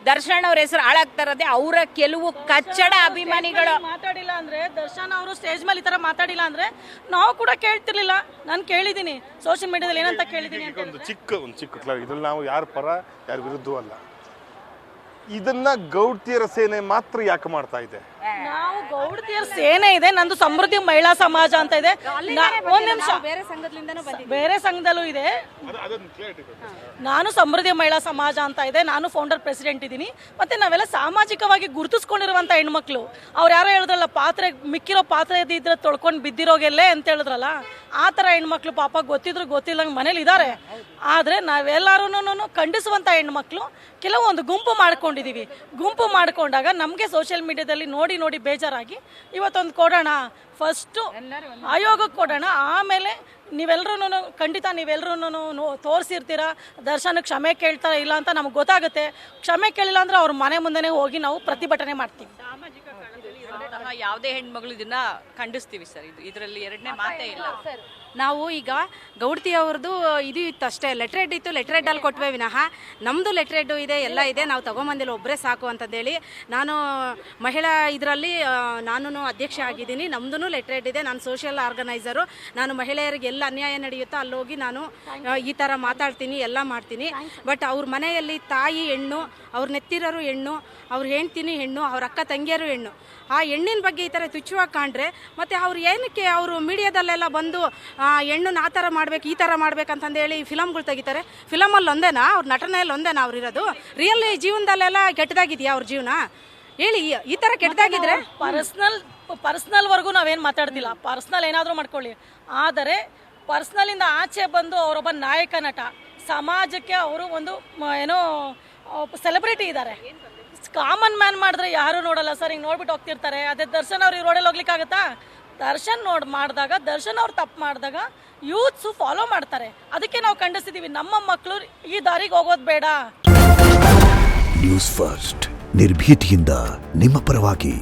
ದರ್ಶನ್ ಅವ್ರ ಹೆಸರು ಹಾಳಾಗ್ತಾ ಇರೋದೇ ಅವರ ಕೆಲವು ಕಚ್ಚಡ ಅಭಿಮಾನಿಗಳು. ಮಾತಾಡಿಲ್ಲ ಅಂದ್ರೆ ದರ್ಶನ್ ಅವರು ಸ್ಟೇಜ್ ಮೇಲೆ ಈ ತರ ಮಾತಾಡಿಲ್ಲ ಅಂದ್ರೆ ನಾವು ಕೂಡ ಕೇಳ್ತಿರ್ಲಿಲ್ಲ. ನಾನು ಕೇಳಿದ್ದೀನಿ ಸೋಷಿಯಲ್ ಮೀಡಿಯಾದಲ್ಲಿ ಏನಂತ ಕೇಳಿದ್ದೀನಿ ಅಂತ. ಒಂದು ಚಿಕ್ಕ ಇದ್ರಲ್ಲಿ ನಾವು ಯಾರ ಪರ ಯಾರ ವಿರುದ್ಧ ಅಲ್ಲ. ಇದನ್ನ ಗೌಡ್ತಿಯರ ಸೇನೆ ಮಾತ್ರ ಯಾಕೆ ಮಾಡ್ತಾ ಇದೆ? ನಾವು ಗೌಡತಿಯರ ಸೇನೆ ಇದೆ, ನಂದು ಸಮೃದ್ಧಿ ಮಹಿಳಾ ಸಮಾಜ ಅಂತ ಇದೆ. ಒಂದ್ ನಿಮಿಷ, ಬೇರೆ ಸಂಘದಲ್ಲೂ ಇದೆ. ನಾನು ಸಮೃದ್ಧಿ ಮಹಿಳಾ ಸಮಾಜ ಅಂತ ಇದೆ, ನಾನು ಫೌಂಡರ್ ಪ್ರೆಸಿಡೆಂಟ್ ಇದ್ದೀನಿ. ಮತ್ತೆ ನಾವೆಲ್ಲ ಸಾಮಾಜಿಕವಾಗಿ ಗುರುತಿಸ್ಕೊಂಡಿರುವಂತ ಹೆಣ್ಮಕ್ಳು. ಅವ್ರು ಯಾರೋ ಹೇಳಿದ್ರಲ್ಲ, ಪಾತ್ರೆ ಮಿಕ್ಕಿರೋ ಪಾತ್ರೆ ಇದ್ರೆ ತೊಳ್ಕೊಂಡು ಬಿದ್ದಿರೋಗೆಲ್ಲೇ ಅಂತ ಹೇಳಿದ್ರಲ್ಲ, ಆ ಥರ ಹೆಣ್ಮಕ್ಳು ಪಾಪ ಗೊತ್ತಿದ್ರು ಗೊತ್ತಿಲ್ಲಂಗೆ ಮನೇಲಿ ಇದ್ದಾರೆ. ಆದರೆ ನಾವೆಲ್ಲರೂ ಖಂಡಿಸುವಂಥ ಹೆಣ್ಮಕ್ಳು ಕೆಲವೊಂದು ಗುಂಪು ಮಾಡ್ಕೊಂಡಿದ್ದೀವಿ. ಗುಂಪು ಮಾಡ್ಕೊಂಡಾಗ ನಮಗೆ ಸೋಷಿಯಲ್ ಮೀಡಿಯಾದಲ್ಲಿ ನೋಡಿ ಬೇಜಾರಾಗಿ ಇವತ್ತೊಂದು ಕೊಡೋಣ, ಫಸ್ಟು ಆಯೋಗಕ್ಕೆ ಕೊಡೋಣ, ಆಮೇಲೆ ನೀವೆಲ್ಲರೂ ಖಂಡಿತ ನೀವೆಲ್ಲರೂ ತೋರಿಸಿರ್ತೀರ ದರ್ಶನ ಕ್ಷಮೆ ಕೇಳ್ತಾರ ಇಲ್ಲ ಅಂತ ನಮ್ಗೆ ಗೊತ್ತಾಗುತ್ತೆ. ಕ್ಷಮೆ ಕೇಳಿಲ್ಲ ಅಂದ್ರೆ ಅವ್ರ ಮನೆ ಮುಂದೆನೇ ಹೋಗಿ ನಾವು ಪ್ರತಿಭಟನೆ ಮಾಡ್ತೀವಿ. ಯಾವುದೇ ಹೆಣ್ಮಗಳು ಇದನ್ನ ಖಂಡಿಸ್ತೀವಿ ಸರ್. ಇದರಲ್ಲಿ ಎರಡನೇ ಮಾತೇ ಇಲ್ಲ. ನಾವು ಈಗ ಗೌಡ್ತಿ ಅವ್ರದ್ದು ಇದು ಇತ್ತು ಅಷ್ಟೇ, ಲೆಟ್ರೇಡ್ ಇತ್ತು, ಲೆಟ್ರೇಡಲ್ಲಿ ಕೊಟ್ವೆ ವಿನಃ ನಮ್ಮದು ಲೆಟ್ರೇಡು ಇದೆ, ಎಲ್ಲ ಇದೆ, ನಾವು ತೊಗೊಂಬಂದಿಲ್ಲ, ಒಬ್ಬರೇ ಸಾಕು ಅಂತಂದೇಳಿ. ನಾನು ಮಹಿಳಾ ಇದರಲ್ಲಿ ನಾನು ಅಧ್ಯಕ್ಷ ಆಗಿದ್ದೀನಿ, ನಮ್ಮದು ಲೆಟ್ರೇಡ್ ಇದೆ, ನಾನು ಸೋಷಿಯಲ್ ಆರ್ಗನೈಸರು. ನಾನು ಮಹಿಳೆಯರಿಗೆ ಎಲ್ಲ ಅನ್ಯಾಯ ನಡೆಯುತ್ತೋ ಅಲ್ಲೋಗಿ ನಾನು ಈ ಥರ ಮಾತಾಡ್ತೀನಿ, ಎಲ್ಲ ಮಾಡ್ತೀನಿ. ಬಟ್ ಅವ್ರ ಮನೆಯಲ್ಲಿ ತಾಯಿ ಹೆಣ್ಣು, ಅವ್ರ ನೆತ್ತಿರೋರು ಹೆಣ್ಣು, ಅವ್ರ ಹೆಂಡ್ತಿನಿ ಹೆಣ್ಣು, ಅವ್ರ ಅಕ್ಕ ತಂಗಿಯರು ಹೆಣ್ಣು. ಆ ಹೆಣ್ಣಿನ ಬಗ್ಗೆ ಈ ಥರ ತುಚ್ಛವಾಗಿ ಕಾಣ್ರೆ ಮತ್ತು ಅವ್ರು ಏನಕ್ಕೆ ಅವರು ಮೀಡಿಯಾದಲ್ಲೆಲ್ಲ ಬಂದು ಹೆಣ್ಣನ್ನ ಆ ಥರ ಮಾಡ್ಬೇಕು ಈ ಥರ ಮಾಡ್ಬೇಕಂತಂದೇಳಿ ಫಿಲಮ್ಗಳು ತೆಗಿತಾರೆ. ಫಿಲಮಲ್ಲಿ ಒಂದೇನಾ ಅವ್ರ ನಟನೆಯಲ್ಲಿ ಒಂದೇನಾ ಅವ್ರು ಇರೋದು? ರಿಯಲ್ ಜೀವನದಲ್ಲೆಲ್ಲ ಕೆಟ್ಟದಾಗಿದೆಯಾ ಅವ್ರ ಜೀವನ? ಹೇಳಿ, ಈ ಥರ ಕೆಟ್ಟದಾಗಿದ್ರೆ ಪರ್ಸ್ನಲ್ವರೆಗೂ ನಾವೇನು ಮಾತಾಡ್ತಿಲ್ಲ. ಪರ್ಸ್ನಲ್ ಏನಾದರೂ ಮಾಡ್ಕೊಳ್ಳಿ, ಆದರೆ ಪರ್ಸ್ನಲಿಂದ ಆಚೆ ಬಂದು ಅವರೊಬ್ಬ ನಾಯಕ ನಟ, ಸಮಾಜಕ್ಕೆ ಅವರು ಒಂದು ಏನೋ ಸೆಲೆಬ್ರಿಟಿ ಇದ್ದಾರೆ. ಕಾಮನ್ ಮ್ಯಾನ್ ಮಾಡಿದ್ರೆ ಯಾರು ನೋಡಲ್ಲ ಸರ್, ಹಿಂಗೆ ನೋಡ್ಬಿಟ್ಟು ಹೋಗ್ತಿರ್ತಾರೆ. ಅದೇ ದರ್ಶನ್ ಅವ್ರು ಈ ರೋಡಲ್ಲಿ ಹೋಗ್ಲಿಕ್ಕಾಗತ್ತಾ? ದರ್ಶನ್ ಮಾಡಿದಾಗ, ದರ್ಶನ್ ಅವ್ರು ತಪ್ಪು ಮಾಡಿದಾಗ ಯೂತ್ಸು ಫಾಲೋ ಮಾಡ್ತಾರೆ. ಅದಕ್ಕೆ ನಾವು ಖಂಡಿಸ್ತಿದ್ದೀವಿ, ನಮ್ಮ ಮಕ್ಕಳು ಈ ದಾರಿಗೆ ಹೋಗೋದು ಬೇಡ. ನ್ಯೂಸ್ ಫಸ್ಟ್, ನಿರ್ಭೀತಿಯಿಂದ ನಿಮ್ಮ ಪರವಾಗಿ.